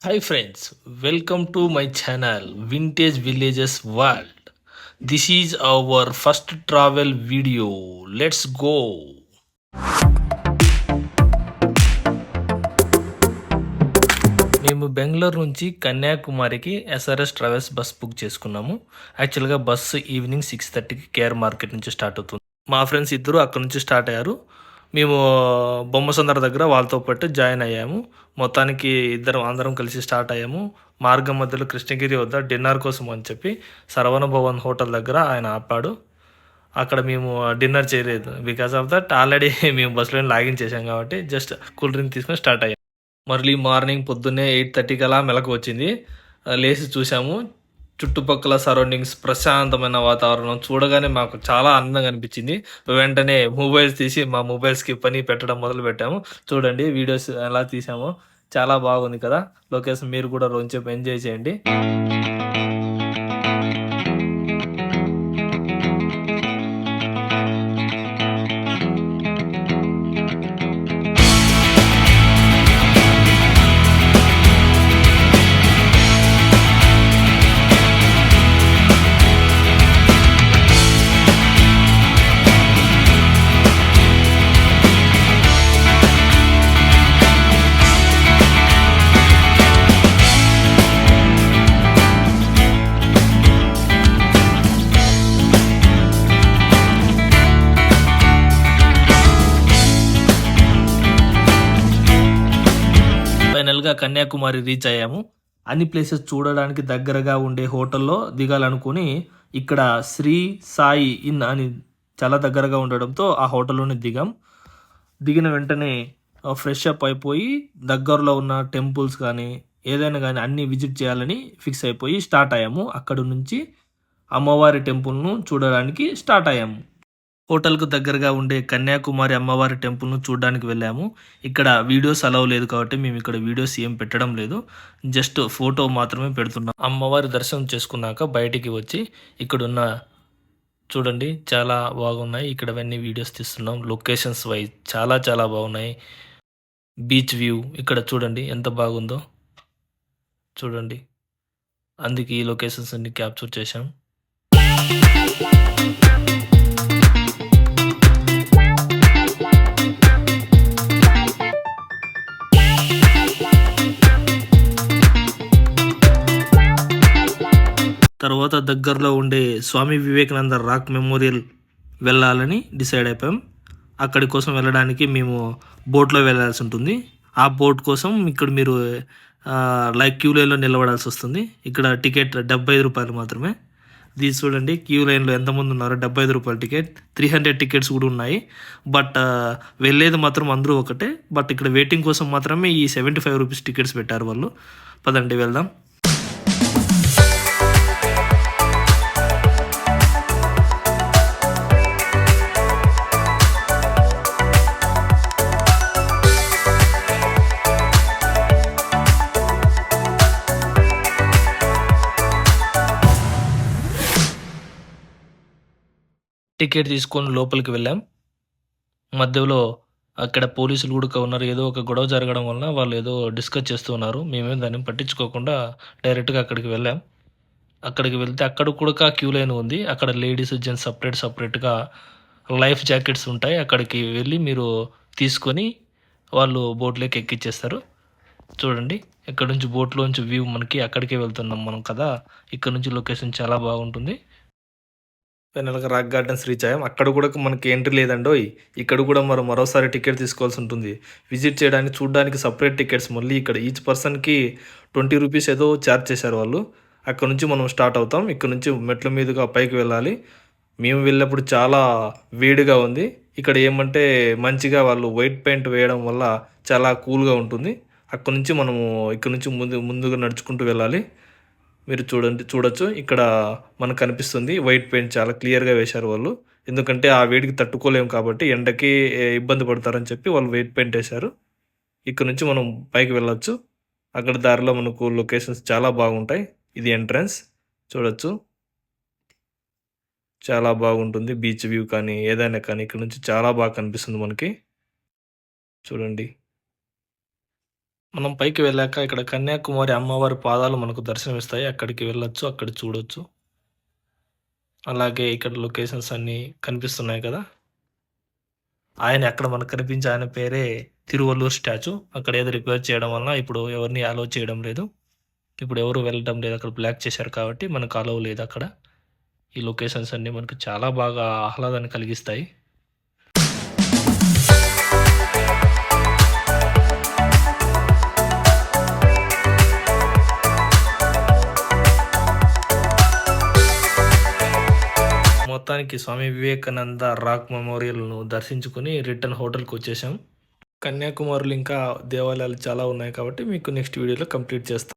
Hi friends, welcome to my channel Vintage Villages World. This is our first travel video. Let's go. మేము బెంగళూరు నుంచి కన్యాకుమారికి SRS travels bus book చేసుకున్నాము. యాక్చువల్గా bus evening 6:30కి KR market నుంచి start అవుతుంది. మా friends ఇద్దరు అక్కడ నుంచి స్టార్ట్ అయ్యారు. మేము బొమ్మసందర దగ్గర వాళ్ళతో పాటు జాయిన్ అయ్యాము. మొత్తానికి అందరం కలిసి స్టార్ట్ అయ్యాము. మార్గం మధ్యలో కృష్ణగిరి వద్ద డిన్నర్ కోసం అని చెప్పి శరవణ భవన్ హోటల్ దగ్గర ఆయన ఆపాడు. అక్కడ మేము డిన్నర్ చేయలేదు. బికాస్ ఆఫ్ దట్ ఆల్రెడీ మేము బస్సులో లాగిన్ చేసాం కాబట్టి జస్ట్ కూల్ డ్రింక్ తీసుకొని స్టార్ట్ అయ్యాము. మళ్ళీ మార్నింగ్ పొద్దున్నే 8:30 కల్లా మెలకు వచ్చింది. లేచి చూసాము. చుట్టుపక్కల సరౌండింగ్స్ ప్రశాంతమైన వాతావరణం చూడగానే మాకు చాలా ఆనందంగా అనిపించింది. వెంటనే మొబైల్స్ తీసి మా మొబైల్స్కి పని పెట్టడం మొదలు పెట్టాము. చూడండి వీడియోస్ ఎలా తీసామో చాలా బాగుంది కదా. లొకేషన్ మీరు కూడా రోజు ఎంజాయ్ చేయండి. ఫైనల్గా కన్యాకుమారి రీచ్ అయ్యాము. అన్ని ప్లేసెస్ చూడడానికి దగ్గరగా ఉండే హోటల్లో దిగాలనుకుని ఇక్కడ శ్రీ సాయి ఇన్ అని చాలా దగ్గరగా ఉండడంతో ఆ హోటల్లోనే దిగాం. దిగిన వెంటనే ఫ్రెష్ అప్ అయిపోయి దగ్గరలో ఉన్న టెంపుల్స్ కానీ ఏదైనా కానీ అన్నీ విజిట్ చేయాలని ఫిక్స్ అయిపోయి స్టార్ట్ అయ్యాము. అక్కడ నుంచి అమ్మవారి టెంపుల్ను చూడడానికి స్టార్ట్ అయ్యాము. హోటల్కు దగ్గరగా ఉండే కన్యాకుమారి అమ్మవారి టెంపుల్ను చూడడానికి వెళ్ళాము. ఇక్కడ వీడియోస్ అలౌ లేదు కాబట్టి మేము ఇక్కడ వీడియోస్ ఏం పెట్టడం లేదు. జస్ట్ ఫోటో మాత్రమే పెడుతున్నాం. అమ్మవారి దర్శనం చేసుకున్నాక బయటికి వచ్చి ఇక్కడున్న చూడండి చాలా బాగున్నాయి. ఇక్కడ అన్నీ వీడియోస్ తీస్తున్నాం. లొకేషన్స్ వైజ్ చాలా చాలా బాగున్నాయి. బీచ్ వ్యూ ఇక్కడ చూడండి ఎంత బాగుందో చూడండి. అందుకే ఈ లొకేషన్స్ అన్ని క్యాప్చర్ చేశాం. తర్వాత దగ్గరలో ఉండే స్వామి వివేకానంద రాక్ మెమోరియల్ వెళ్ళాలని డిసైడ్ అయిపోయాం. అక్కడి కోసం వెళ్ళడానికి మేము బోట్లో వెళ్ళాల్సి ఉంటుంది. ఆ బోట్ కోసం ఇక్కడ మీరు క్యూ లైన్లో నిలబడాల్సి వస్తుంది. ఇక్కడ టికెట్ 75 రూపాయలు మాత్రమే. ఇది చూడండి క్యూ లైన్లో ఎంతమంది ఉన్నారో. 75 రూపాయల టికెట్. 300 టికెట్స్ కూడా ఉన్నాయి. బట్ వెళ్ళేది మాత్రం అందరూ ఒకటే. బట్ ఇక్కడ వెయిటింగ్ కోసం మాత్రమే ఈ 75 రూపీస్ టికెట్స్ పెట్టారు వాళ్ళు. పదండి వెళ్దాం. టికెట్ తీసుకొని లోపలికి వెళ్ళాం. మధ్యలో అక్కడ పోలీసులు కూడా ఉన్నారు. ఏదో ఒక గొడవ జరగడం వలన వాళ్ళు ఏదో డిస్కస్ చేస్తూ ఉన్నారు. మేమేం దాన్ని పట్టించుకోకుండా డైరెక్ట్గా అక్కడికి వెళ్ళాం. అక్కడికి వెళ్తే అక్కడ కూడా క్యూ లైన్ ఉంది. అక్కడ లేడీస్ జెంట్స్ సపరేట్గా లైఫ్ జాకెట్స్ ఉంటాయి. అక్కడికి వెళ్ళి మీరు తీసుకొని వాళ్ళు బోట్లోకి ఎక్కిచ్చేస్తారు. చూడండి ఇక్కడ నుంచి బోట్లోంచి వ్యూ మనకి అక్కడికే వెళ్తున్నాం మనం కదా. ఇక్కడ నుంచి లొకేషన్ చాలా బాగుంటుంది. ఫైనల్గా రాక్ గార్డెన్స్ రీచ్ అయ్యాం. అక్కడ కూడా మనకి ఎంట్రీ లేదండోయ్. ఇక్కడ కూడా మరోసారి టికెట్ తీసుకోవాల్సి ఉంటుంది. విజిట్ చేయడానికి చూడడానికి సపరేట్ టికెట్స్. మళ్ళీ ఇక్కడ ఈచ్ పర్సన్కి 20 రూపీస్ ఏదో ఛార్జ్ చేశారు వాళ్ళు. అక్కడ నుంచి మనం స్టార్ట్ అవుతాం. ఇక్కడ నుంచి మెట్ల మీదుగా పైకి వెళ్ళాలి. మేము వెళ్ళినప్పుడు చాలా వేడిగా ఉంది. ఇక్కడ ఏమంటే మంచిగా వాళ్ళు వైట్ పెయింట్ వేయడం వల్ల చాలా కూల్గా ఉంటుంది. అక్కడ నుంచి మనము ఇక్కడ నుంచి ముందుగా నడుచుకుంటూ వెళ్ళాలి. మీరు చూడొచ్చు ఇక్కడ మనకు కనిపిస్తుంది వైట్ పెయింట్ చాలా క్లియర్గా వేశారు వాళ్ళు. ఎందుకంటే ఆ వేడికి తట్టుకోలేము కాబట్టి ఎండకి ఇబ్బంది పడతారని చెప్పి వాళ్ళు వైట్ పెయింట్ వేశారు. ఇక్కడ నుంచి మనం పైకి వెళ్ళొచ్చు. అక్కడ దారిలో మనకు లొకేషన్స్ చాలా బాగుంటాయి. ఇది ఎంట్రన్స్ చూడొచ్చు. చాలా బాగుంటుంది. బీచ్ వ్యూ కానీ ఏదైనా కానీ ఇక్కడ నుంచి చాలా బాగా కనిపిస్తుంది మనకి. చూడండి. మనం పైకి వెళ్ళాక ఇక్కడ కన్యాకుమారి అమ్మవారి పాదాలు మనకు దర్శనమిస్తాయి. అక్కడికి వెళ్ళొచ్చు. అక్కడ చూడొచ్చు. అలాగే ఇక్కడ లొకేషన్స్ అన్నీ కనిపిస్తున్నాయి కదా! అక్కడ మనకు కనిపించే ఆయన పేరే తిరువల్లూర్ స్టాచ్యూ. అక్కడ ఏదో రిపేర్ చేయడం వలన ఇప్పుడు ఎవరిని అలో చేయడం లేదు. ఇప్పుడు ఎవరు వెళ్ళటం లేదు. అక్కడ బ్లాక్ చేశారు కాబట్టి మనకు అలో లేదక్కడ. ఈ లొకేషన్స్ అన్నీ మనకు చాలా బాగా ఆహ్లాదాన్ని కలిగిస్తాయి. మొత్తానికి స్వామి వివేకానంద రాక్ మెమోరియల్‌ను దర్శించుకొని రిటర్న్ హోటల్‌కొచ్చేసాం. కన్యాకుమారిలో ఇంకా దేవాలయాలు చాలా ఉన్నాయి కాబట్టి మీకు నెక్స్ట్ వీడియోలో కంప్లీట్ చేస్తా.